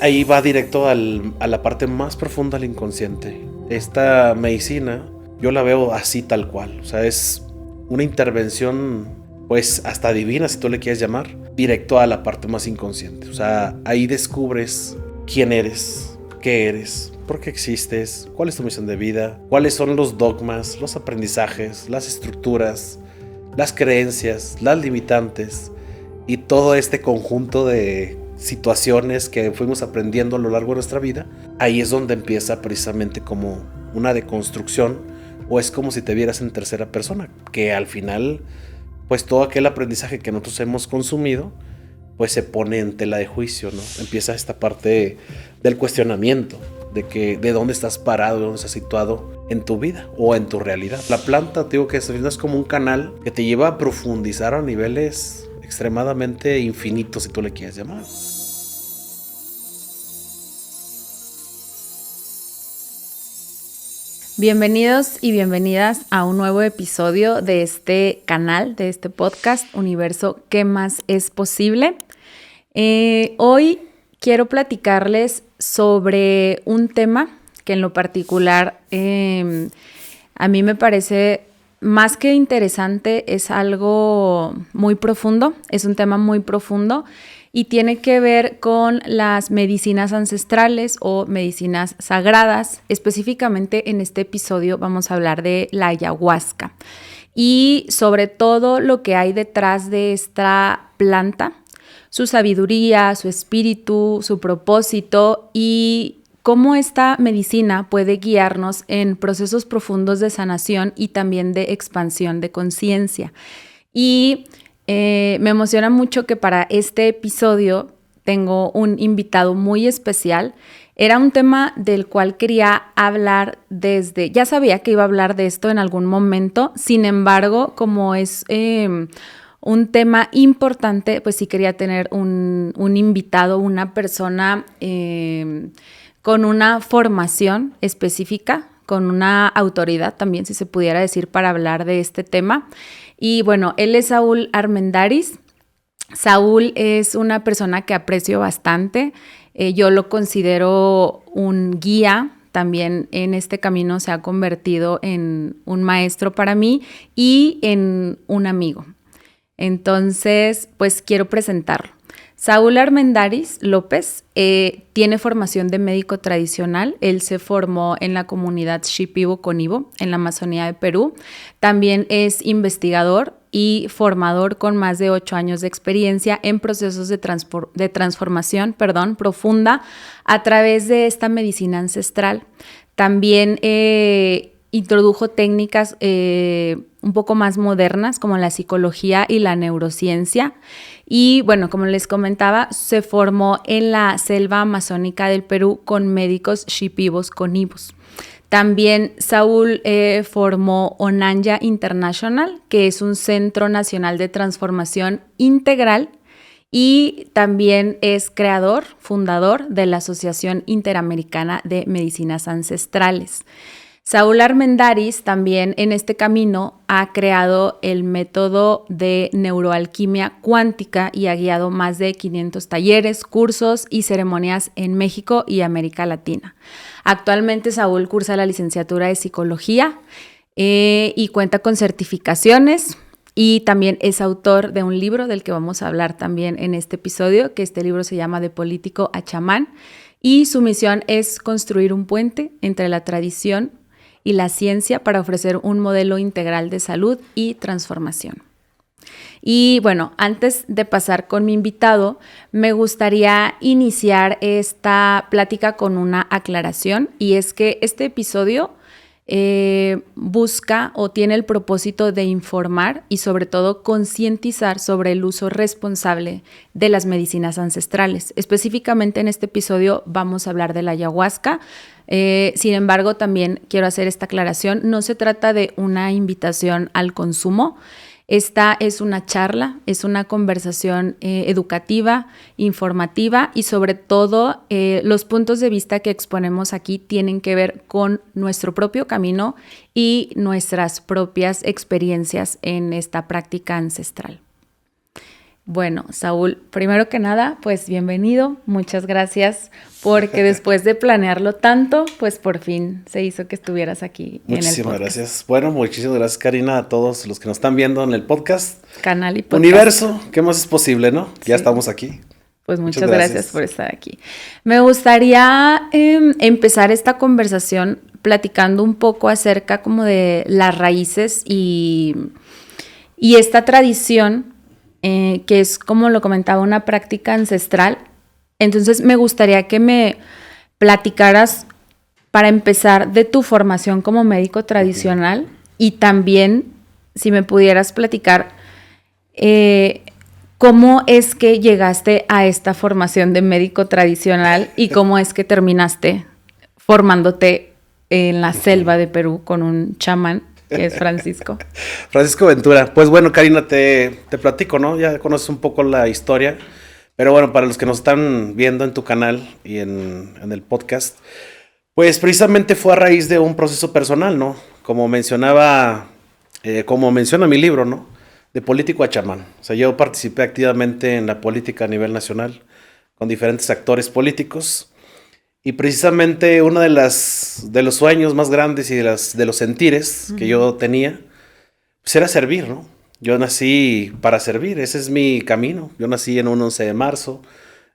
ahí va directo a la parte más profunda del inconsciente. Esta medicina yo la veo así tal cual, o sea, es una intervención pues hasta divina, si tú le quieres llamar, directo a la parte más inconsciente. O sea, ahí descubres quién eres, qué eres, por qué existes, cuál es tu misión de vida, cuáles son los dogmas, los aprendizajes, las estructuras, las creencias, las limitantes y todo este conjunto de situaciones que fuimos aprendiendo a lo largo de nuestra vida. Ahí es donde empieza precisamente como una deconstrucción, o es como si te vieras en tercera persona, que al final pues todo aquel aprendizaje que nosotros hemos consumido pues se pone en tela de juicio, ¿no? Empieza esta parte del cuestionamiento de dónde estás parado, de dónde estás situado en tu vida o en tu realidad. La planta, te digo que es como un canal que te lleva a profundizar a niveles extremadamente infinitos, si tú le quieres llamar. Bienvenidos y bienvenidas a un nuevo episodio de este canal, de este podcast, Universo, ¿qué más es posible? Hoy quiero platicarles sobre un tema que en lo particular a mí me parece más que interesante, es algo muy profundo, es un tema muy profundo y tiene que ver con las medicinas ancestrales o medicinas sagradas. Específicamente en este episodio vamos a hablar de la ayahuasca y sobre todo lo que hay detrás de esta planta, su sabiduría, su espíritu, su propósito y cómo esta medicina puede guiarnos en procesos profundos de sanación y también de expansión de conciencia. Y me emociona mucho que para este episodio tengo un invitado muy especial. Era un tema del cual quería hablar ya sabía que iba a hablar de esto en algún momento, sin embargo, como es un tema importante, pues sí quería tener un invitado, una persona con una formación específica, con una autoridad también, si se pudiera decir, para hablar de este tema. Y bueno, él es Saúl Armendáriz. Saúl es una persona que aprecio bastante. Yo lo considero un guía. También en este camino se ha convertido en un maestro para mí y en un amigo. Entonces, pues quiero presentarlo. Saúl Armendáriz López tiene formación de médico tradicional. Él se formó en la comunidad Shipibo-Conibo, en la Amazonía de Perú. También es investigador y formador con más de 8 años de experiencia en procesos de transformación profunda a través de esta medicina ancestral. También introdujo técnicas un poco más modernas como la psicología y la neurociencia. Y bueno, como les comentaba, se formó en la selva amazónica del Perú con médicos shipibos conibos. También Saúl formó Onanja International, que es un centro nacional de transformación integral, y también es creador, fundador de la Asociación Interamericana de Medicinas Ancestrales. Saúl Armendáriz también en este camino ha creado el método de neuroalquimia cuántica y ha guiado más de 500 talleres, cursos y ceremonias en México y América Latina. Actualmente Saúl cursa la licenciatura de psicología y cuenta con certificaciones y también es autor de un libro del que vamos a hablar también en este episodio, que este libro se llama De político a chamán, y su misión es construir un puente entre la tradición y la ciencia para ofrecer un modelo integral de salud y transformación. Y bueno, antes de pasar con mi invitado, me gustaría iniciar esta plática con una aclaración, y es que este episodio busca o tiene el propósito de informar y sobre todo concientizar sobre el uso responsable de las medicinas ancestrales. Específicamente en este episodio vamos a hablar de la ayahuasca. Sin embargo, también quiero hacer esta aclaración, no se trata de una invitación al consumo. Esta es una charla, es una conversación educativa, informativa y sobre todo los puntos de vista que exponemos aquí tienen que ver con nuestro propio camino y nuestras propias experiencias en esta práctica ancestral. Bueno, Saúl, primero que nada, pues bienvenido. Muchas gracias porque después de planearlo tanto, pues por fin se hizo que estuvieras aquí en el podcast. Muchísimas gracias. Bueno, muchísimas gracias, Karina, a todos los que nos están viendo en el podcast. Canal y podcast. Universo, ¿qué más es posible, no? Sí. Ya estamos aquí. Pues muchas gracias por estar aquí. Me gustaría empezar esta conversación platicando un poco acerca como de las raíces y esta tradición que es, como lo comentaba, una práctica ancestral. Entonces me gustaría que me platicaras, para empezar, de tu formación como médico tradicional y también, si me pudieras platicar, cómo es que llegaste a esta formación de médico tradicional y cómo es que terminaste formándote en la selva de Perú con un chamán, que es Francisco. Francisco Ventura. Pues bueno, Karina, te platico, ¿no? Ya conoces un poco la historia, pero bueno, para los que nos están viendo en tu canal y en el podcast, pues precisamente fue a raíz de un proceso personal, ¿no? Como menciona mi libro, ¿no? De político a chamán. O sea, yo participé activamente en la política a nivel nacional con diferentes actores políticos. Y precisamente uno de los sueños más grandes y de los sentires que yo tenía, pues era servir, ¿no? Yo nací para servir, ese es mi camino. Yo nací en un 11 de marzo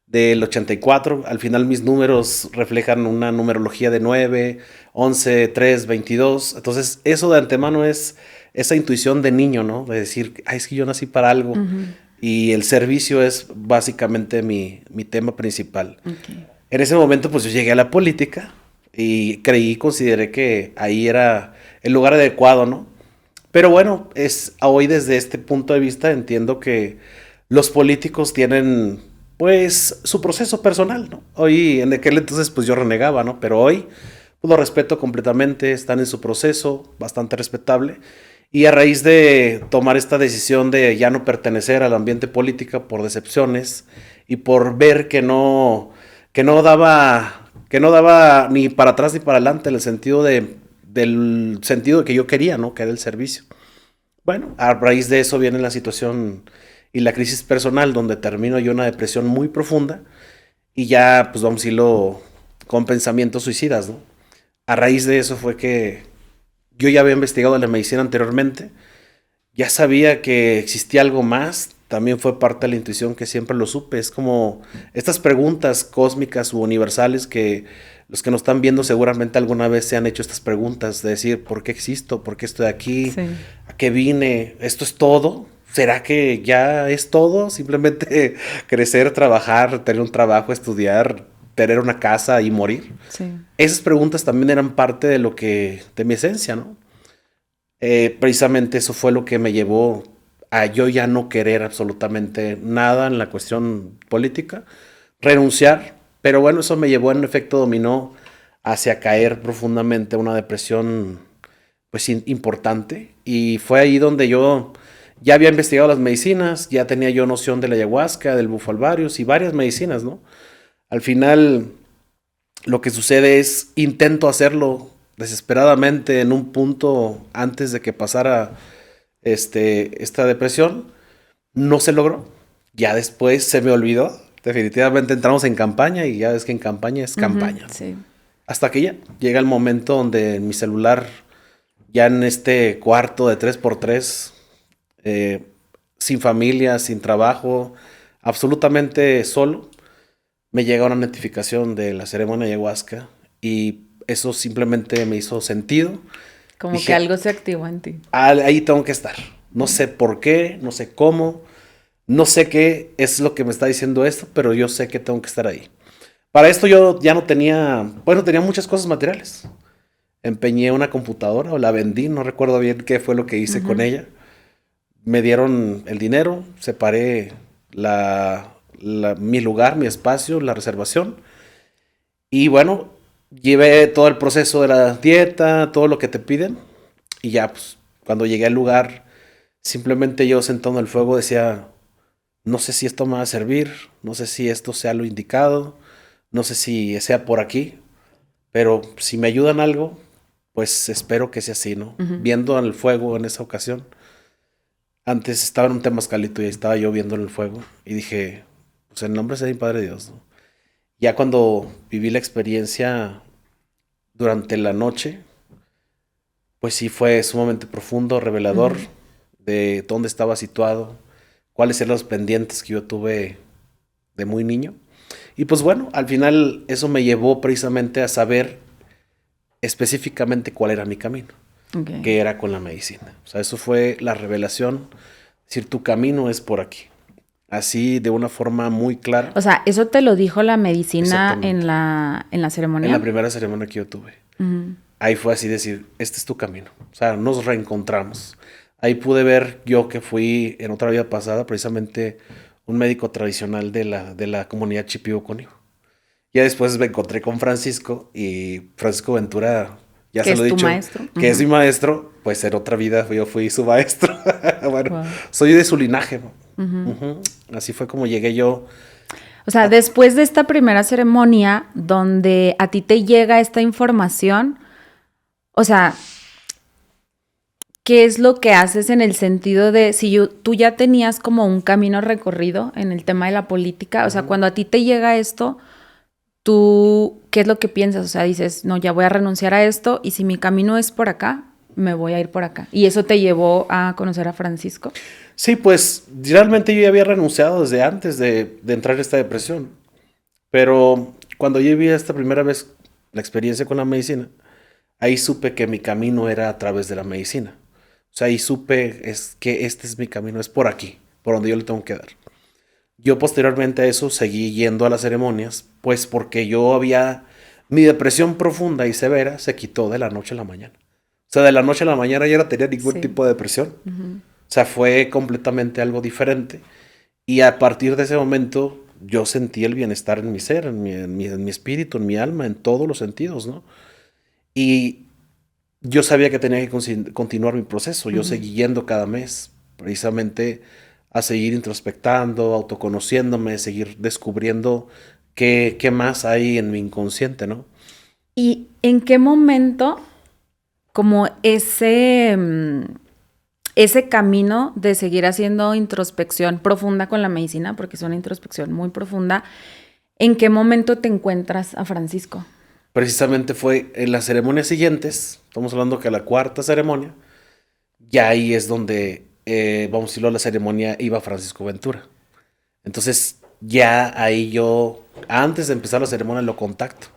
del 84. Al final mis números reflejan una numerología de 9, 11, 3, 22. Entonces eso de antemano es esa intuición de niño, ¿no? De decir, ay, es que yo nací para algo. Y el servicio es básicamente mi tema principal. En ese momento, pues yo llegué a la política y consideré que ahí era el lugar adecuado, ¿no? Pero bueno, hoy desde este punto de vista entiendo que los políticos tienen, pues, su proceso personal, ¿no? Hoy, en aquel entonces, pues yo renegaba, ¿no? Pero hoy, pues lo respeto completamente, están en su proceso, bastante respetable. Y a raíz de tomar esta decisión de ya no pertenecer al ambiente político por decepciones y por ver que no daba ni para atrás ni para adelante en el sentido del sentido que yo quería, ¿no? Que era el servicio. Bueno, a raíz de eso viene la situación y la crisis personal, donde termino yo una depresión muy profunda y ya, pues vamos a irlo con pensamientos suicidas, ¿no? A raíz de eso fue que yo ya había investigado la medicina anteriormente, ya sabía que existía algo más. También fue parte de la intuición que siempre lo supe. Es como estas preguntas cósmicas u universales que los que nos están viendo seguramente alguna vez se han hecho estas preguntas de decir, ¿por qué existo? ¿Por qué estoy aquí? Sí. ¿A qué vine? ¿Esto es todo? ¿Será que ya es todo? Simplemente crecer, trabajar, tener un trabajo, estudiar, tener una casa y morir. Sí. Esas preguntas también eran parte de de mi esencia, ¿no? Precisamente eso fue lo que me llevó a yo ya no querer absolutamente nada en la cuestión política, renunciar, pero bueno, eso me llevó en efecto dominó hacia caer profundamente a una depresión pues importante, y fue ahí donde yo ya había investigado las medicinas, ya tenía yo noción de la ayahuasca, del bufalvarius y varias medicinas, ¿no? Al final lo que sucede es intento hacerlo desesperadamente en un punto antes de que pasara esta depresión, no se logró. Ya después se me olvidó. Definitivamente entramos en campaña y ya ves que en campaña es campaña. Sí. Hasta que ya llega el momento donde en mi celular, ya en este cuarto de 3x3, sin familia, sin trabajo, absolutamente solo, me llega una notificación de la ceremonia de ayahuasca y eso simplemente me hizo sentido. Como dije, que algo se activó en ti. Ahí tengo que estar. No sé por qué, no sé cómo, no sé qué es lo que me está diciendo esto, pero yo sé que tengo que estar ahí. Para esto yo ya no tenía, bueno, tenía muchas cosas materiales. Empeñé una computadora o la vendí, no recuerdo bien qué fue lo que hice con ella. Me dieron el dinero, separé mi lugar, mi espacio, la reservación. Y bueno, llevé todo el proceso de la dieta, todo lo que te piden. Y ya, pues, cuando llegué al lugar, simplemente yo sentado en el fuego decía, no sé si esto me va a servir, no sé si esto sea lo indicado, no sé si sea por aquí, pero si me ayudan algo, pues espero que sea así, ¿no? Viendo el fuego en esa ocasión. Antes estaba en un temazcalito y ahí estaba yo viendo el fuego y dije, pues el nombre es de mi Padre Dios, ¿no? Ya cuando viví la experiencia durante la noche, pues sí fue sumamente profundo, revelador Ujú. de dónde estaba situado, cuáles eran los pendientes que yo tuve de muy niño. Y pues bueno, al final eso me llevó precisamente a saber específicamente cuál era mi camino, Ok. que era con la medicina. O sea, eso fue la revelación, es decir, tu camino es por aquí. Así, de una forma muy clara. O sea, ¿eso te lo dijo la medicina Exactamente. en la En la ceremonia? primera ceremonia que yo tuve. Ujú. Ahí fue así decir, este es tu camino. O sea, nos reencontramos. Ahí pude ver yo que fui en otra vida pasada precisamente un médico tradicional de la comunidad Chipibo conmigo. Ya después me encontré con Francisco y Francisco Ventura, ya Que se lo es he tu dicho, maestro. que es Ujú. mi maestro, pues en otra vida yo fui su maestro. Bueno, Wow. soy de su linaje, ¿no? Ujú. Ujú. Así fue como llegué yo. O sea, a- después de esta primera ceremonia donde a ti te llega esta información, o sea, ¿qué es lo que haces en el sentido de si tú ya tenías como un camino recorrido en el tema de la política? O sea, Ujú. cuando a ti te llega esto, tú, ¿qué es lo que piensas? O sea, dices, no, ya voy a renunciar a esto y si mi camino es por acá, me voy a ir por acá. ¿Y eso te llevó a conocer a Francisco? Sí, pues realmente yo ya había renunciado desde antes de entrar en esta depresión. Pero cuando yo vi esta primera vez la experiencia con la medicina, ahí supe que mi camino era a través de la medicina. O sea, ahí supe que este es mi camino, es por aquí, por donde yo le tengo que dar. Yo posteriormente a eso seguí yendo a las ceremonias, pues porque yo había, mi depresión profunda y severa se quitó de la noche a la mañana. O sea, de la noche a la mañana ya no tenía ningún Sí. tipo de depresión. Ujú. O sea, fue completamente algo diferente. Y a partir de ese momento yo sentí el bienestar en mi ser, en mi espíritu, en mi alma, en todos los sentidos, ¿no? Y yo sabía que tenía que continuar mi proceso. Yo Ujú. seguí yendo cada mes, precisamente a seguir introspectando, autoconociéndome, seguir descubriendo qué más hay en mi inconsciente, ¿no? ¿Y en qué momento, como ese camino de seguir haciendo introspección profunda con la medicina, porque es una introspección muy profunda, ¿en qué momento te encuentras a Francisco? Precisamente fue en las ceremonias siguientes, estamos hablando que la cuarta ceremonia, ya ahí es donde, vamos a decirlo, a la ceremonia iba Francisco Ventura. Entonces, ya ahí yo, antes de empezar la ceremonia, lo contacto.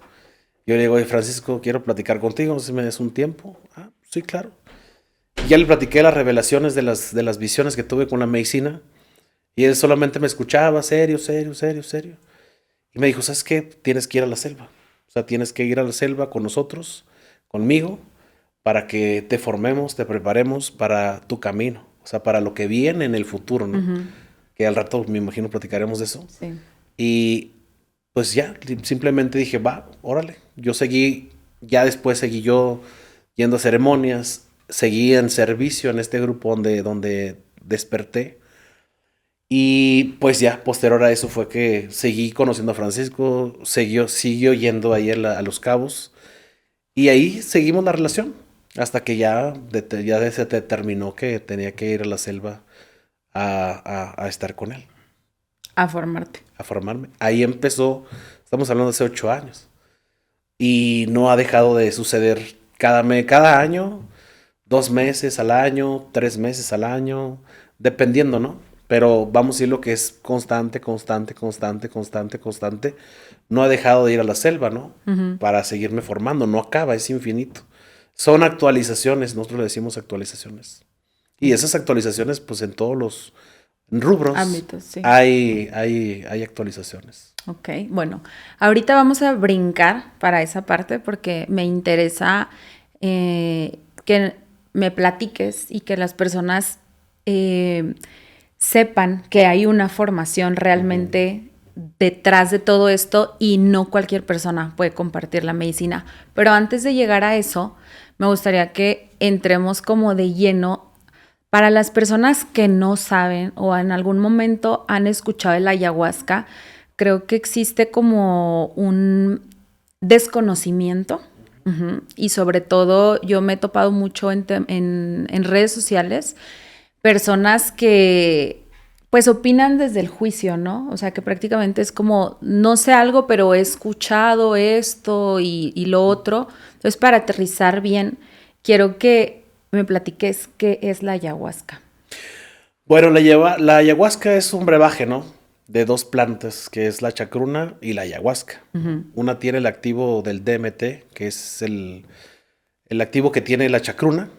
Yo le digo, oye, Francisco, quiero platicar contigo, no sé si me des un tiempo. Ah, sí, claro. Y ya le platiqué las revelaciones de las visiones que tuve con la medicina. Y él solamente me escuchaba, serio, serio, serio, serio. Y me dijo, ¿sabes qué? Tienes que ir a la selva. O sea, tienes que ir a la selva con nosotros, conmigo, para que te formemos, te preparemos para tu camino. O sea, para lo que viene en el futuro, ¿no? Ujú. Que al rato me imagino platicaremos de eso. Sí. Y pues ya, simplemente dije, va, órale. Yo seguí, ya después seguí yo yendo a ceremonias, seguí en servicio en este grupo donde desperté. Y pues ya, posterior a eso fue que seguí conociendo a Francisco, siguió yendo ahí a Los Cabos. Y ahí seguimos la relación, hasta que ya se determinó que tenía que ir a la selva a estar con él, A formarte. a formarme. Ahí empezó, estamos hablando de hace 8 años. Y no ha dejado de suceder cada año, 2 meses al año, 3 meses al año, dependiendo, ¿no? Pero vamos a decir lo que es constante, constante, constante, constante, constante. No ha dejado de ir a la selva, ¿no? Ujú. Para seguirme formando, no acaba, es infinito. Son actualizaciones, nosotros le decimos actualizaciones. Y esas actualizaciones, pues en todos los rubros Ámbitos, sí. hay actualizaciones. Ok, bueno, ahorita vamos a brincar para esa parte porque me interesa que me platiques y que las personas eh, sepan que hay una formación realmente detrás de todo esto y no cualquier persona puede compartir la medicina. Pero antes de llegar a eso, me gustaría que entremos como de lleno para las personas que no saben o en algún momento han escuchado el ayahuasca. Creo que existe como un desconocimiento. Y sobre todo yo me he topado mucho en redes sociales personas que pues opinan desde el juicio, ¿no? O sea, que prácticamente es como, no sé algo, pero he escuchado esto y lo otro. Entonces, para aterrizar bien, quiero que me platiques qué es la ayahuasca. Bueno, la ayahuasca es un brebaje, ¿no? De dos plantas, que es la chacruna y la ayahuasca. Ujú. Una tiene el activo del DMT, que es el activo que tiene la chacruna,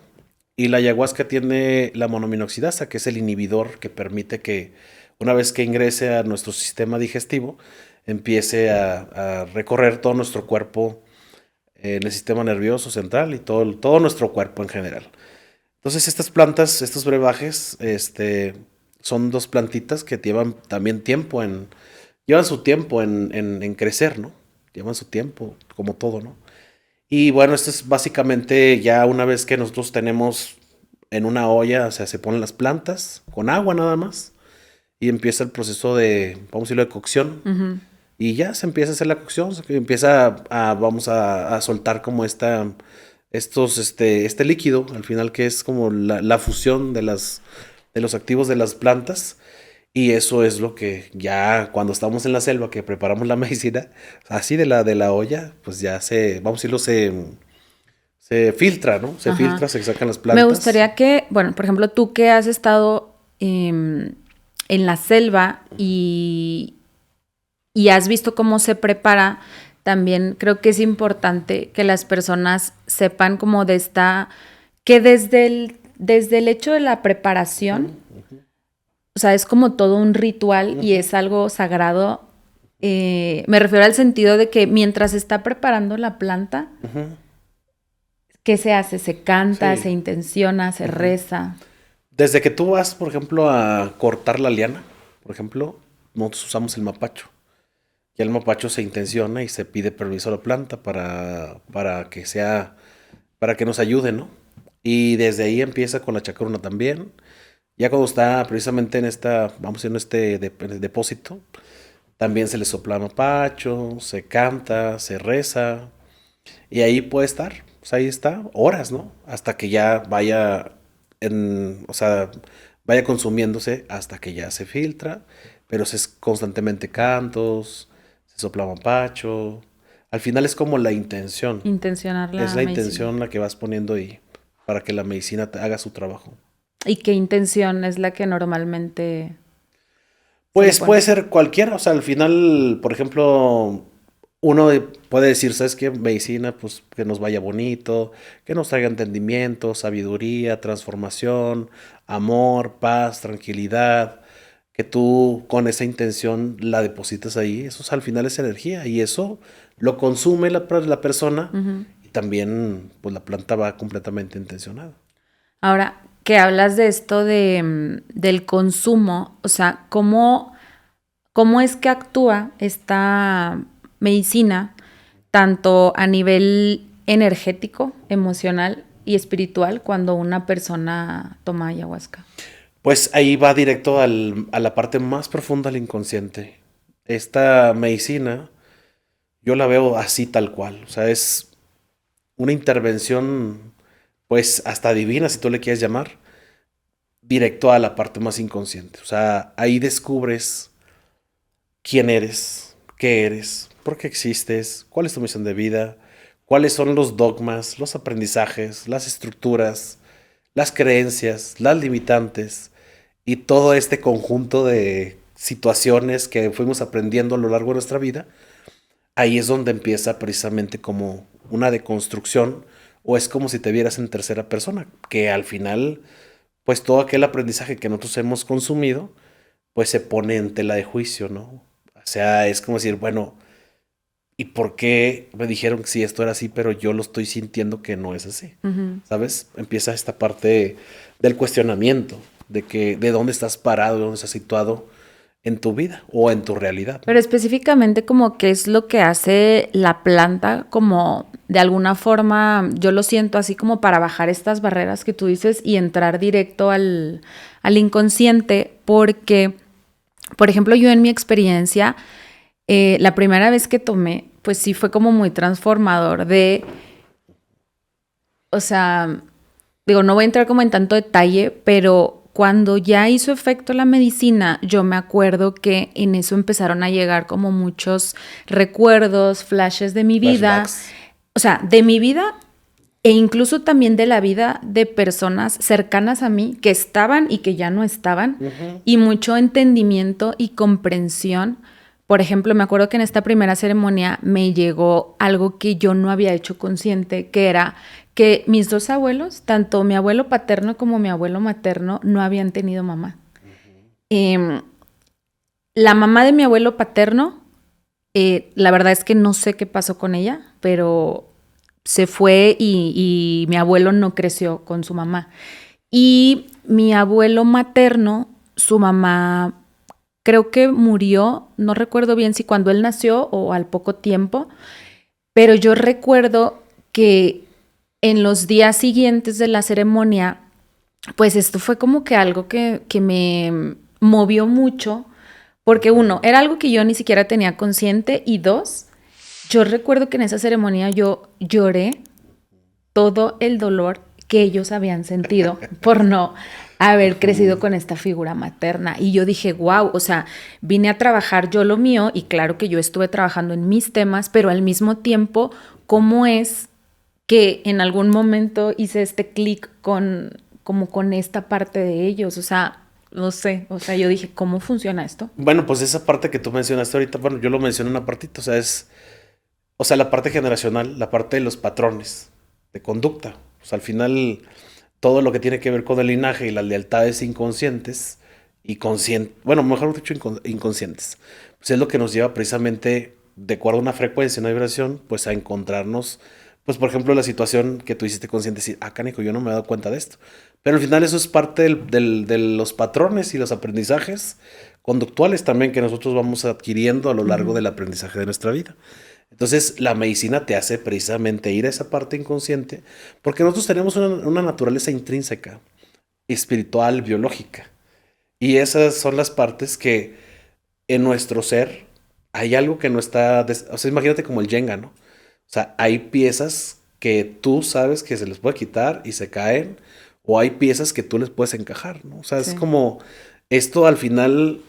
y la ayahuasca tiene la monoaminoxidasa, que es el inhibidor que permite que una vez que ingrese a nuestro sistema digestivo, empiece a recorrer todo nuestro cuerpo, en el sistema nervioso central y todo nuestro cuerpo en general. Entonces estas plantas, estos brebajes, son dos plantitas que llevan también llevan su tiempo en crecer, ¿no? Llevan su tiempo, como todo, ¿no? Y bueno, esto es básicamente ya una vez que nosotros tenemos en una olla, o sea, se ponen las plantas con agua nada más y empieza el proceso de, vamos a decirlo, de cocción. Ujú. Y ya se empieza a hacer la cocción, se empieza vamos a soltar como este líquido, al final que es como la fusión de los activos de las plantas. Y eso es lo que ya cuando estamos en la selva, que preparamos la medicina, así de la olla, pues ya vamos a decirlo, se filtra, ¿no? Se Ajá. filtra, se sacan las Me plantas. gustaría que, bueno, por ejemplo, tú que has estado en la selva y has visto cómo se prepara, también creo que es importante que las personas sepan como que desde el hecho de la preparación, o sea, es como todo un ritual y Ujú, es algo sagrado. Me refiero al sentido de que mientras se está preparando la planta, ujú. ¿qué se hace? Se canta, se Sí. intenciona, se Ujú. reza. Desde que tú vas, por ejemplo, a cortar la liana, por ejemplo, nosotros usamos el mapacho. Y el mapacho se intenciona y se pide permiso a la planta para que nos ayude, ¿no? Y desde ahí empieza con la chacruna también. Ya cuando está precisamente vamos a decir, en depósito, también se le sopla mapacho, se canta, se reza. Y ahí puede estar, o sea, ahí está, horas, ¿no? Hasta que ya o sea, vaya consumiéndose hasta que ya se filtra, pero es constantemente cantos, se sopla mapacho. Al final es como la intención, Intencionar es la la medicina. intención la que vas poniendo ahí para que la medicina haga su trabajo. ¿Y qué intención es la que normalmente se le Pues puede pone? ser cualquiera, o sea, al final, por ejemplo, puede decir, ¿sabes qué? Medicina, pues que nos vaya bonito, que nos traiga entendimiento, sabiduría, transformación, amor, paz, tranquilidad, que tú con esa intención la depositas ahí, al final es energía y eso lo consume la persona Ujú. y también pues la planta va completamente intencionada. Ahora, que hablas de esto del consumo, o sea, ¿cómo es que actúa esta medicina tanto a nivel energético, emocional y espiritual cuando una persona toma ayahuasca? Pues ahí va directo a la parte más profunda del inconsciente. Esta medicina, yo la veo así tal cual. O sea, es una intervención, pues hasta divina, si tú le quieres llamar, directo a la parte más inconsciente. O sea, ahí descubres quién eres, qué eres, por qué existes, cuál es tu misión de vida, cuáles son los dogmas, los aprendizajes, las estructuras, las creencias, las limitantes y todo este conjunto de situaciones que fuimos aprendiendo a lo largo de nuestra vida. Ahí es donde empieza precisamente como una deconstrucción o es como si te vieras en tercera persona, que al final, pues todo aquel aprendizaje que nosotros hemos consumido, pues se pone en tela de juicio, ¿no? O sea, es como decir, bueno, ¿y por qué me dijeron que sí, esto era así, pero yo lo estoy sintiendo que no es así? Ujú. ¿Sabes? Empieza esta parte del cuestionamiento, de dónde estás parado, de dónde estás situado en tu vida o en tu realidad, Pero ¿no? específicamente como qué es lo que hace la planta, como de alguna forma, yo lo siento así como para bajar estas barreras que tú dices y entrar directo al inconsciente, porque, por ejemplo, yo en mi experiencia, la primera vez que tomé, pues sí fue como muy transformador o sea, digo, no voy a entrar como en tanto detalle, pero cuando ya hizo efecto la medicina, yo me acuerdo que en eso empezaron a llegar como muchos recuerdos, flashes de mi vida. Flashbacks. O sea, de mi vida e incluso también de la vida de personas cercanas a mí que estaban y que ya no estaban. Y mucho entendimiento y comprensión. Por ejemplo, me acuerdo que en esta primera ceremonia me llegó algo que yo no había hecho consciente, que era que mis dos abuelos, tanto mi abuelo paterno como mi abuelo materno, no habían tenido mamá. La mamá de mi abuelo paterno, la verdad es que no sé qué pasó con ella, pero se fue y mi abuelo no creció con su mamá. Y mi abuelo materno, su mamá creo que murió, no recuerdo bien si cuando él nació o al poco tiempo, pero yo recuerdo que en los días siguientes de la ceremonia, pues esto fue como que algo que me movió mucho, porque uno, era algo que yo ni siquiera tenía consciente, y dos, yo recuerdo que en esa ceremonia yo lloré todo el dolor que ellos habían sentido por no haber crecido con esta figura materna. Y yo dije, wow, o sea, vine a trabajar yo lo mío, y claro que yo estuve trabajando en mis temas, pero al mismo tiempo, ¿cómo es que en algún momento hice este clic con esta parte de ellos? O sea, no sé, o sea, yo dije, ¿cómo funciona esto? Bueno, pues esa parte que tú mencionaste ahorita, bueno, yo lo mencioné una partita, o sea, la parte generacional, la parte de los patrones de conducta. O sea, al final, todo lo que tiene que ver con el linaje y las lealtades inconscientes y conscientes, bueno, mejor dicho, inconscientes, pues es lo que nos lleva precisamente, de acuerdo a una frecuencia, una vibración, pues a encontrarnos, pues por ejemplo, la situación que tú hiciste consciente, decir, canijo, yo no me he dado cuenta de esto. Pero al final eso es parte de los patrones y los aprendizajes conductuales también que nosotros vamos adquiriendo a lo largo del aprendizaje de nuestra vida. Entonces, la medicina te hace precisamente ir a esa parte inconsciente, porque nosotros tenemos una naturaleza intrínseca, espiritual, biológica. Y esas son las partes que en nuestro ser hay algo que no está... O sea, imagínate como el Jenga, ¿no? O sea, hay piezas que tú sabes que se les puede quitar y se caen, o hay piezas que tú les puedes encajar, ¿no? O sea, es Sí. como esto al final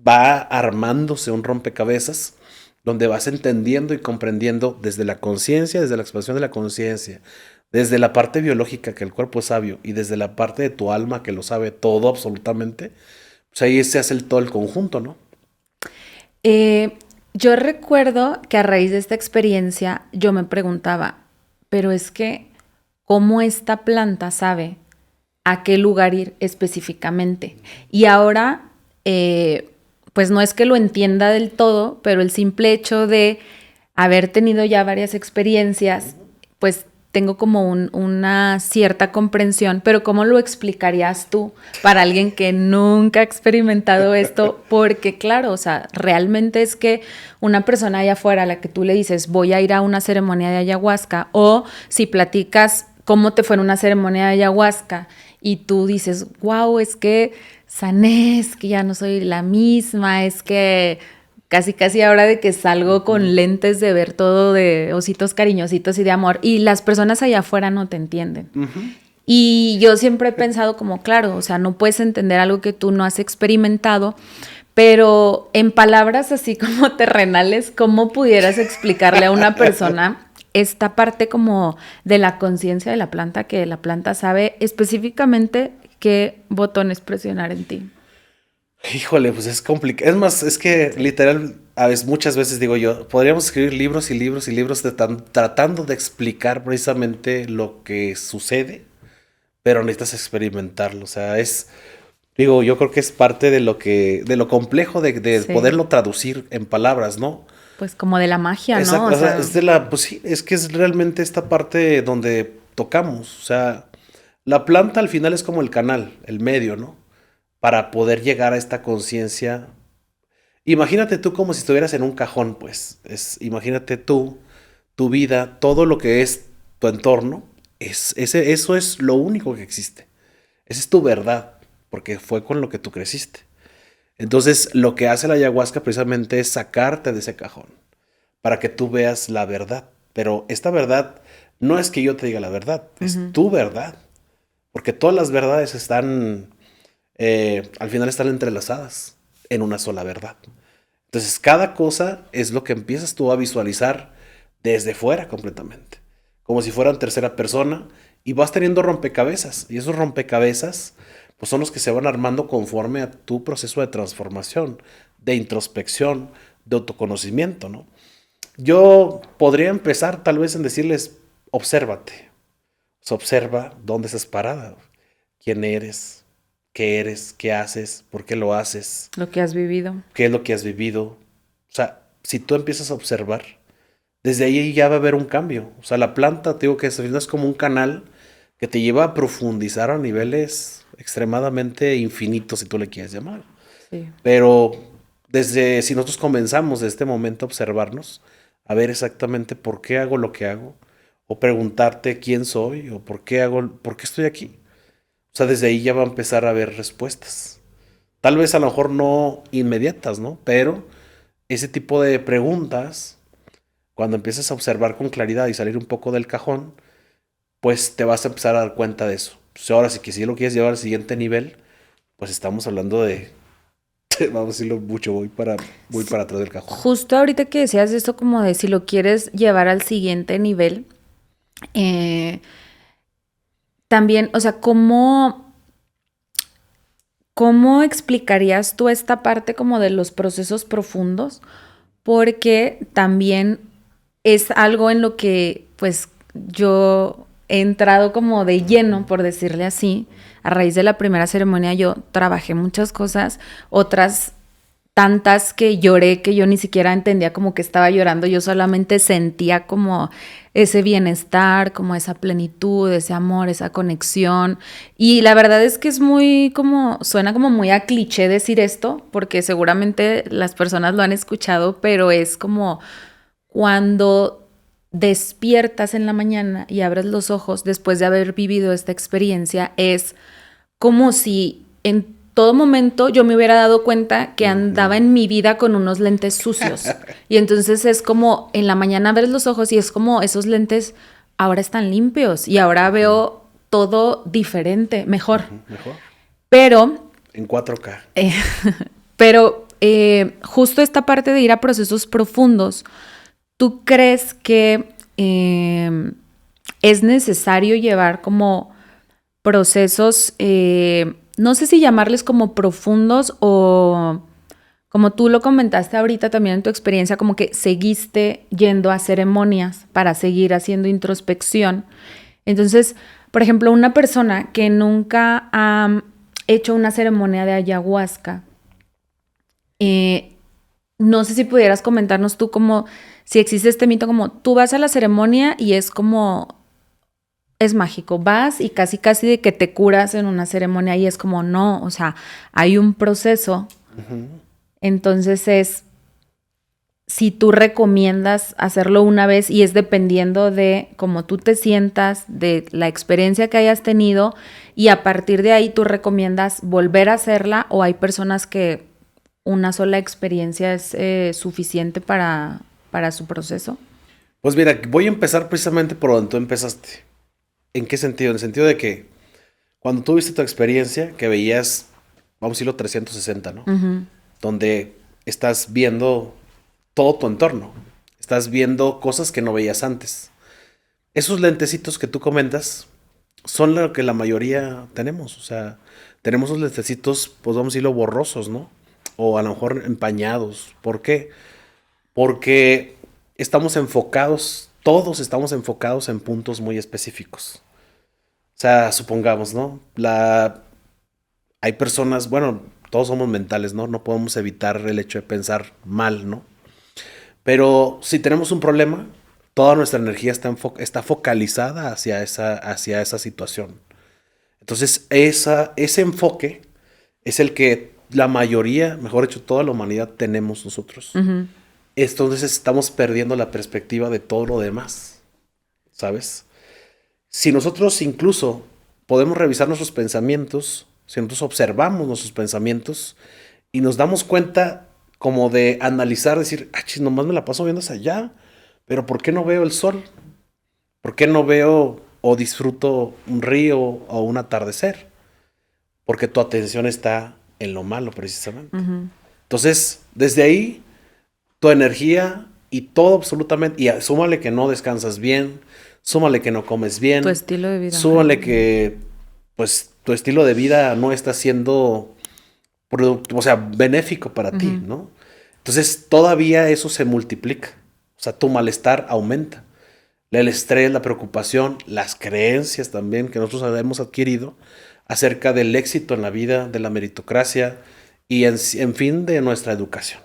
va armándose un rompecabezas donde vas entendiendo y comprendiendo desde la conciencia, desde la expansión de la conciencia, desde la parte biológica que el cuerpo es sabio y desde la parte de tu alma que lo sabe todo absolutamente, pues ahí se hace todo el conjunto, ¿no? Yo recuerdo que a raíz de esta experiencia yo me preguntaba, pero es que, ¿cómo esta planta sabe a qué lugar ir específicamente? Y ahora, pues no es que lo entienda del todo, pero el simple hecho de haber tenido ya varias experiencias, pues tengo como una cierta comprensión, pero ¿cómo lo explicarías tú para alguien que nunca ha experimentado esto? Porque claro, o sea, realmente es que una persona allá afuera a la que tú le dices, voy a ir a una ceremonia de ayahuasca, o si platicas cómo te fue en una ceremonia de ayahuasca y tú dices, wow, es que sané, es que ya no soy la misma, es que casi ahora de que salgo con lentes de ver todo de ositos cariñositos y de amor, y las personas allá afuera no te entienden. Y yo siempre he pensado como, claro, o sea, no puedes entender algo que tú no has experimentado, pero en palabras así como terrenales, ¿cómo pudieras explicarle a una persona esta parte como de la conciencia de la planta, que la planta sabe específicamente qué botones presionar en ti? Híjole, pues es complicado. Es más, es que literal, muchas veces digo yo, podríamos escribir libros y libros y libros tratando de explicar precisamente lo que sucede, pero necesitas experimentarlo. O sea, digo, yo creo que es parte de lo complejo de Sí. poderlo traducir en palabras, ¿no? Pues como de la magia, ¿no? Exacto, O o sea, sea, pues sí, es que es realmente esta parte donde tocamos. O sea, la planta al final es como el canal, el medio, ¿no? Para poder llegar a esta conciencia. Imagínate tú como si estuvieras en un cajón, pues. Imagínate tú, tu vida, todo lo que es tu entorno, eso es lo único que existe. Esa es tu verdad, porque fue con lo que tú creciste. Entonces, lo que hace la ayahuasca precisamente es sacarte de ese cajón, para que tú veas la verdad. Pero esta verdad no es que yo te diga la verdad, es tu verdad. Porque todas las verdades están al final están entrelazadas en una sola verdad. Entonces, cada cosa es lo que empiezas tú a visualizar desde fuera completamente, como si fuera en tercera persona, y vas teniendo rompecabezas, y esos rompecabezas pues son los que se van armando conforme a tu proceso de transformación, de introspección, de autoconocimiento, ¿no? Yo podría empezar tal vez en decirles, obsérvate, o sea, observa dónde estás parada, quién eres, qué haces, por qué lo haces, Lo que has vivido. qué es lo que has vivido. O sea, si tú empiezas a observar, desde ahí ya va a haber un cambio. O sea, la planta, te digo que es como un canal que te lleva a profundizar a niveles extremadamente infinitos, si tú le quieres llamar. Sí. Pero si nosotros comenzamos de este momento a observarnos, a ver exactamente por qué hago lo que hago, o preguntarte quién soy, o por qué estoy aquí. O sea, desde ahí ya va a empezar a haber respuestas. Tal vez a lo mejor no inmediatas, ¿no? Pero ese tipo de preguntas, cuando empiezas a observar con claridad y salir un poco del cajón, pues te vas a empezar a dar cuenta de eso. Pues ahora, si lo quieres llevar al siguiente nivel, pues estamos hablando de, vamos a decirlo mucho, voy para atrás del cajón. Justo ahorita que decías esto como de si lo quieres llevar al siguiente nivel, también, o sea, ¿cómo explicarías tú esta parte como de los procesos profundos? Porque también es algo en lo que pues yo he entrado como de lleno, por decirle así. A raíz de la primera ceremonia yo trabajé muchas cosas, otras tantas que lloré que yo ni siquiera entendía como que estaba llorando, yo solamente sentía como ese bienestar, como esa plenitud, ese amor, esa conexión. Y la verdad es que es muy como, suena como muy a cliché decir esto, porque seguramente las personas lo han escuchado, pero es como cuando despiertas en la mañana y abres los ojos después de haber vivido esta experiencia, es como si en todo momento yo me hubiera dado cuenta que andaba en mi vida con unos lentes sucios. Y entonces es como en la mañana abres los ojos y es como esos lentes ahora están limpios y ahora veo todo diferente, mejor. Mejor. Pero En 4K. pero justo esta parte de ir a procesos profundos, ¿tú crees que es necesario llevar como procesos, no sé si llamarles como profundos o como tú lo comentaste ahorita también en tu experiencia, como que seguiste yendo a ceremonias para seguir haciendo introspección? Entonces, por ejemplo, una persona que nunca ha hecho una ceremonia de ayahuasca, no sé si pudieras comentarnos tú como si existe este mito como tú vas a la ceremonia y es como es mágico, vas y casi casi de que te curas en una ceremonia y es como no, o sea, hay un proceso. Entonces es si tú recomiendas hacerlo una vez y es dependiendo de cómo tú te sientas, de la experiencia que hayas tenido y a partir de ahí tú recomiendas volver a hacerla o hay personas que una sola experiencia es suficiente para su proceso. Pues mira, voy a empezar precisamente por donde tú empezaste. ¿En qué sentido? En el sentido de que cuando tuviste tu experiencia, que veías, vamos a decirlo 360, ¿no? Donde estás viendo todo tu entorno. Estás viendo cosas que no veías antes. Esos lentecitos que tú comentas son lo que la mayoría tenemos. O sea, tenemos esos lentecitos, pues vamos a decirlo, borrosos, ¿no? O a lo mejor empañados. ¿Por qué? Porque estamos enfocados, todos estamos enfocados en puntos muy específicos. O sea, supongamos, ¿no? Hay personas, bueno, todos somos mentales, ¿no? No podemos evitar el hecho de pensar mal, ¿no? Pero si tenemos un problema, toda nuestra energía está focalizada hacia esa situación. Entonces, ese enfoque es el que la mayoría, mejor dicho, toda la humanidad tenemos nosotros. Entonces estamos perdiendo la perspectiva de todo lo demás, ¿sabes? Si nosotros incluso podemos revisar nuestros pensamientos, si nosotros observamos nuestros pensamientos y nos damos cuenta como de analizar, decir, nomás me la paso viendo hacia allá, pero ¿por qué no veo el sol? ¿Por qué no veo o disfruto un río o un atardecer? porque tu atención está en lo malo precisamente. Entonces, desde ahí, tu energía y todo absolutamente, y súmale que no descansas bien, súmale que no comes bien, tu estilo de vida. súmale que pues tu estilo de vida no está siendo benéfico para ti, ¿no? Entonces, todavía eso se multiplica. O sea, tu malestar aumenta. El estrés, la preocupación, las creencias también que nosotros hemos adquirido acerca del éxito en la vida, de la meritocracia y en fin de nuestra educación.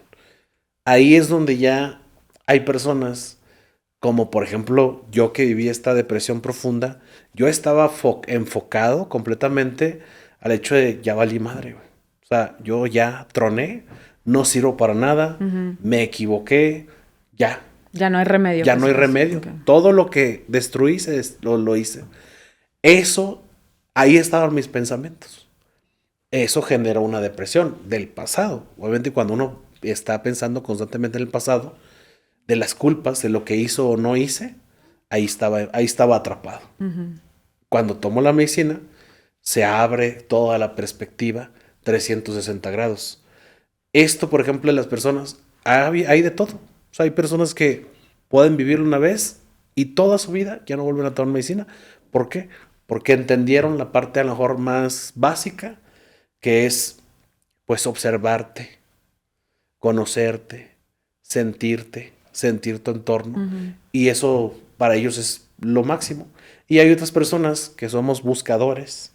Ahí es donde ya hay personas como por ejemplo yo que viví esta depresión profunda, yo estaba enfocado completamente al hecho de ya valí madre, güey. O sea, yo ya troné, no sirvo para nada, me equivoqué, ya. Ya no hay remedio. Ya no hay remedio. Okay. Todo lo que destruí lo hice. Eso, ahí estaban mis pensamientos. Eso genera una depresión del pasado. Obviamente cuando uno está pensando constantemente en el pasado, de las culpas, de lo que hizo o no hice, ahí estaba atrapado. Cuando tomo la medicina, se abre toda la perspectiva 360 grados. Esto, por ejemplo, en las personas, hay de todo. O sea, hay personas que pueden vivir una vez y toda su vida ya no vuelven a tomar medicina. ¿Por qué? Porque entendieron la parte a lo mejor más básica, que es pues observarte, conocerte, sentir tu entorno. Y eso para ellos es lo máximo. Y hay otras personas que somos buscadores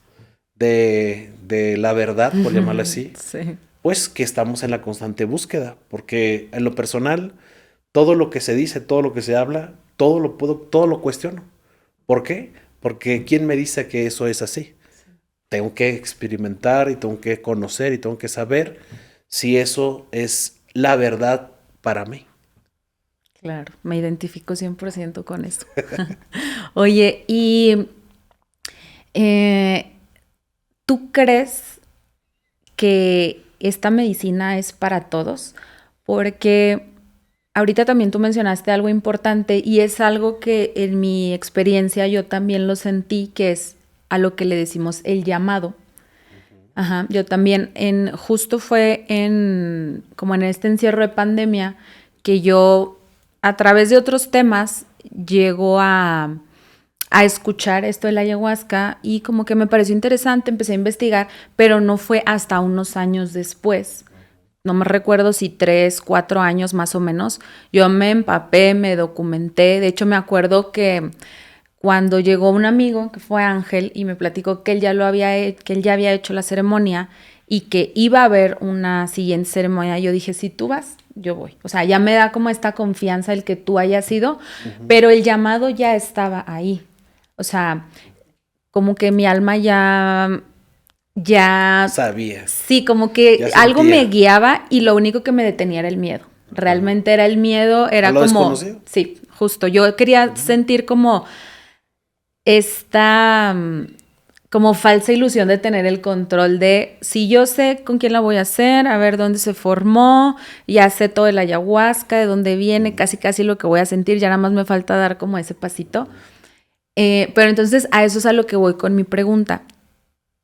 de la verdad, por llamarla así. Sí. Pues que estamos en la constante búsqueda, porque en lo personal, todo lo que se dice, todo lo que se habla, todo lo cuestiono. ¿Por qué? Porque ¿quién me dice que eso es así? Sí. Tengo que experimentar y tengo que conocer y tengo que saber si eso es la verdad para mí. Claro, me identifico 100% con eso. Oye, y ¿tú crees que esta medicina es para todos? Porque ahorita también tú mencionaste algo importante y es algo que en mi experiencia yo también lo sentí, que es a lo que le decimos el llamado. Ajá, yo también, justo fue como en este encierro de pandemia, que yo a través de otros temas llego a escuchar esto de la ayahuasca y como que me pareció interesante, empecé a investigar, pero no fue hasta unos años después. No me recuerdo si 3, 4 años más o menos. Yo me empapé, me documenté. De hecho, me acuerdo que cuando llegó un amigo, que fue Ángel, y me platicó que él ya había hecho la ceremonia y que iba a haber una siguiente ceremonia, yo dije, si tú vas, yo voy. O sea, ya me da como esta confianza el que tú hayas ido, pero el llamado ya estaba ahí. O sea, como que mi alma ya sabía. Sí, como que algo me guiaba y lo único que me detenía era el miedo. Realmente era el miedo, era ¿lo como... desconocido? Sí, justo. Yo quería sentir como esta como falsa ilusión de tener el control de si yo sé con quién la voy a hacer, a ver dónde se formó, ya sé todo de la ayahuasca, de dónde viene, casi lo que voy a sentir, ya nada más me falta dar como ese pasito. Pero entonces a eso es a lo que voy con mi pregunta.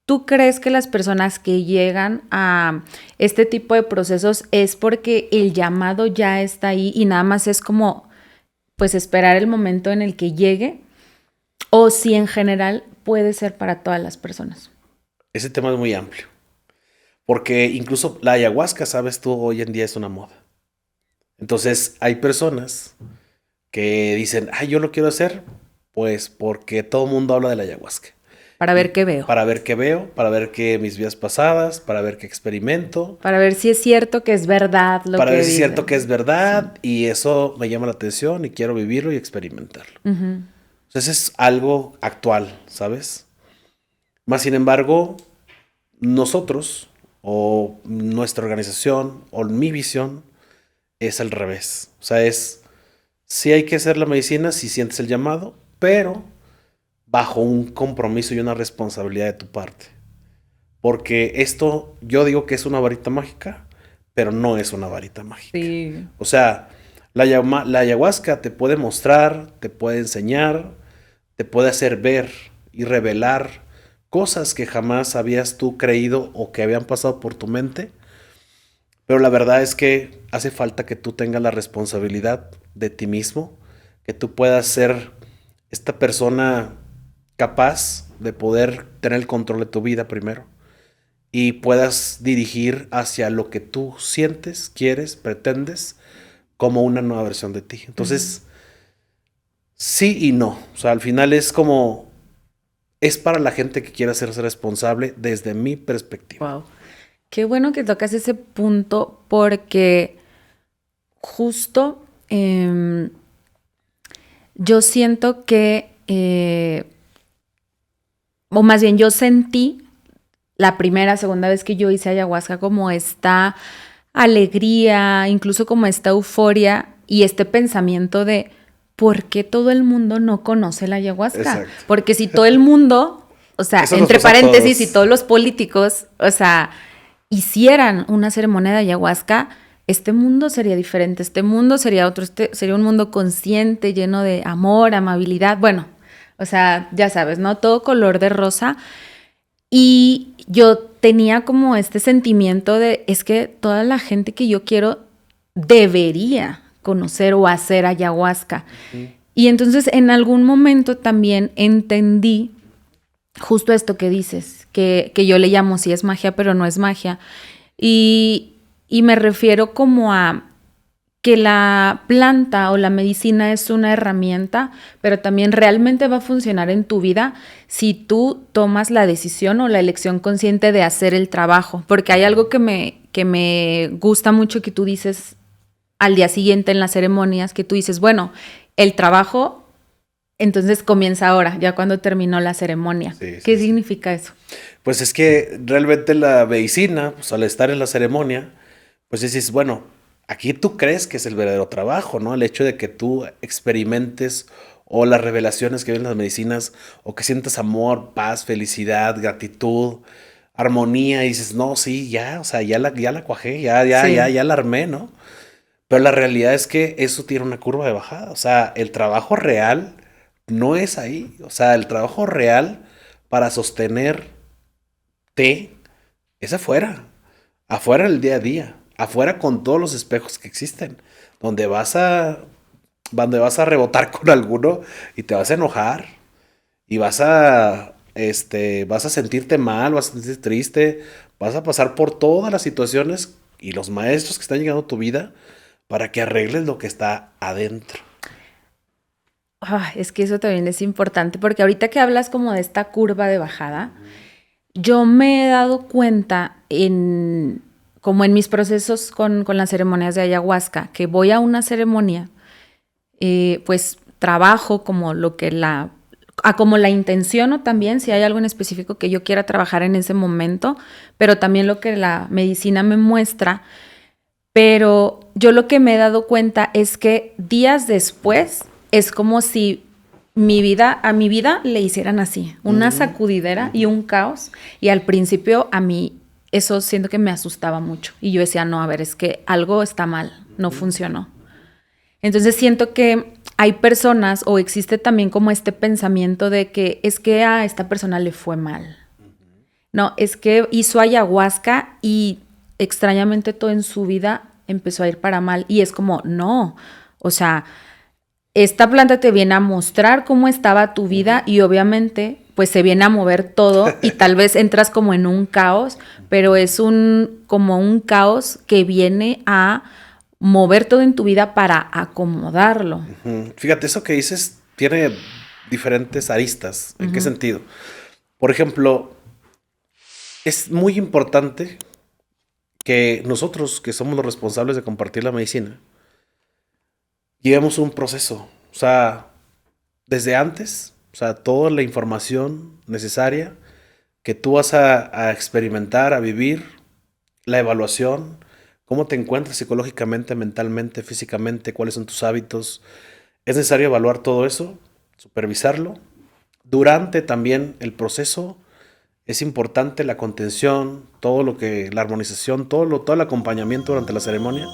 ¿Tú crees que las personas que llegan a este tipo de procesos es porque el llamado ya está ahí y nada más es como pues esperar el momento en el que llegue? ¿O si en general puede ser para todas las personas? Ese tema es muy amplio. Porque incluso la ayahuasca, sabes tú, hoy en día es una moda. Entonces hay personas que dicen, yo lo quiero hacer, pues porque todo el mundo habla de la ayahuasca. Para ver qué veo. Para ver qué veo, para ver qué mis vidas pasadas, para ver qué experimento. Para ver si es cierto que es verdad lo que Para ver si es dicen. cierto que es verdad, sí. Y eso me llama la atención y quiero vivirlo y experimentarlo. Entonces es algo actual, ¿sabes? Más sin embargo, nosotros o nuestra organización o mi visión es al revés. O sea, sí hay que hacer la medicina si sientes el llamado, pero bajo un compromiso y una responsabilidad de tu parte. Porque esto, yo digo que es una varita mágica, pero no es una varita mágica. Sí. O sea, la ayahuasca te puede mostrar, te puede enseñar, te puede hacer ver y revelar cosas que jamás habías tú creído o que habían pasado por tu mente. Pero la verdad es que hace falta que tú tengas la responsabilidad de ti mismo, que tú puedas ser esta persona capaz de poder tener el control de tu vida primero y puedas dirigir hacia lo que tú sientes, quieres, pretendes como una nueva versión de ti. Entonces, sí y no. O sea, al final es como, es para la gente que quiere hacerse responsable desde mi perspectiva. Wow. Qué bueno que tocas ese punto porque justo yo siento que, o más bien yo sentí la primera, segunda vez que yo hice ayahuasca como esta alegría, incluso como esta euforia y este pensamiento de ¿por qué todo el mundo no conoce la ayahuasca? Exacto. Porque si todo el mundo, o sea, Eso nos entre pasa a paréntesis, todos. y todos los políticos, o sea, hicieran una ceremonia de ayahuasca, este mundo sería diferente, este mundo sería otro, sería un mundo consciente, lleno de amor, amabilidad, bueno, o sea, ya sabes, ¿no? Todo color de rosa. Y yo tenía como este sentimiento de, es que toda la gente que yo quiero debería conocer o hacer ayahuasca. Y entonces en algún momento también entendí justo esto que dices, que yo le llamo sí es magia, pero no es magia. Y me refiero como a que la planta o la medicina es una herramienta, pero también realmente va a funcionar en tu vida si tú tomas la decisión o la elección consciente de hacer el trabajo. Porque hay algo que me gusta mucho que tú dices al día siguiente en las ceremonias, que tú dices, bueno, el trabajo entonces comienza ahora, ya cuando terminó la ceremonia. Sí, ¿Qué sí. significa eso? Pues es que realmente la medicina, pues al estar en la ceremonia, pues dices, bueno, aquí tú crees que es el verdadero trabajo, ¿no? El hecho de que tú experimentes o las revelaciones que ven las medicinas o que sientas amor, paz, felicidad, gratitud, armonía y dices, no, sí, ya, o sea, ya la cuajé, Sí. ya la armé, ¿no? Pero la realidad es que eso tiene una curva de bajada, o sea, el trabajo real no es ahí, o sea, el trabajo real para sostenerte es afuera. Afuera el día a día, afuera con todos los espejos que existen, donde donde vas a rebotar con alguno y te vas a enojar y vas a sentirte mal, vas a sentirte triste, vas a pasar por todas las situaciones y los maestros que están llegando a tu vida para que arregles lo que está adentro. Es que eso también es importante, porque ahorita que hablas como de esta curva de bajada, yo me he dado cuenta como en mis procesos con las ceremonias de ayahuasca, que voy a una ceremonia, pues trabajo como como la intenciono también, si hay algo en específico que yo quiera trabajar en ese momento, pero también lo que la medicina me muestra. Pero yo lo que me he dado cuenta es que días después es como si a mi vida le hicieran así, una sacudidera y un caos. Y al principio a mí eso siento que me asustaba mucho. Y yo decía, no, a ver, es que algo está mal, no funcionó. Entonces siento que hay personas o existe también como este pensamiento de que es que a esta persona le fue mal. No, es que hizo ayahuasca y extrañamente todo en su vida empezó a ir para mal. Y es como, no, o sea, esta planta te viene a mostrar cómo estaba tu vida y obviamente pues se viene a mover todo y tal vez entras como en un caos, pero es como un caos que viene a mover todo en tu vida para acomodarlo. Fíjate, eso que dices tiene diferentes aristas. ¿En qué sentido? Por ejemplo, es muy importante que nosotros, que somos los responsables de compartir la medicina, llevemos un proceso. O sea, desde antes, o sea, toda la información necesaria que tú vas a experimentar, a vivir, la evaluación, cómo te encuentras psicológicamente, mentalmente, físicamente, cuáles son tus hábitos. Es necesario evaluar todo eso, supervisarlo. Durante también el proceso es importante la contención, la armonización, todo el acompañamiento durante la ceremonia.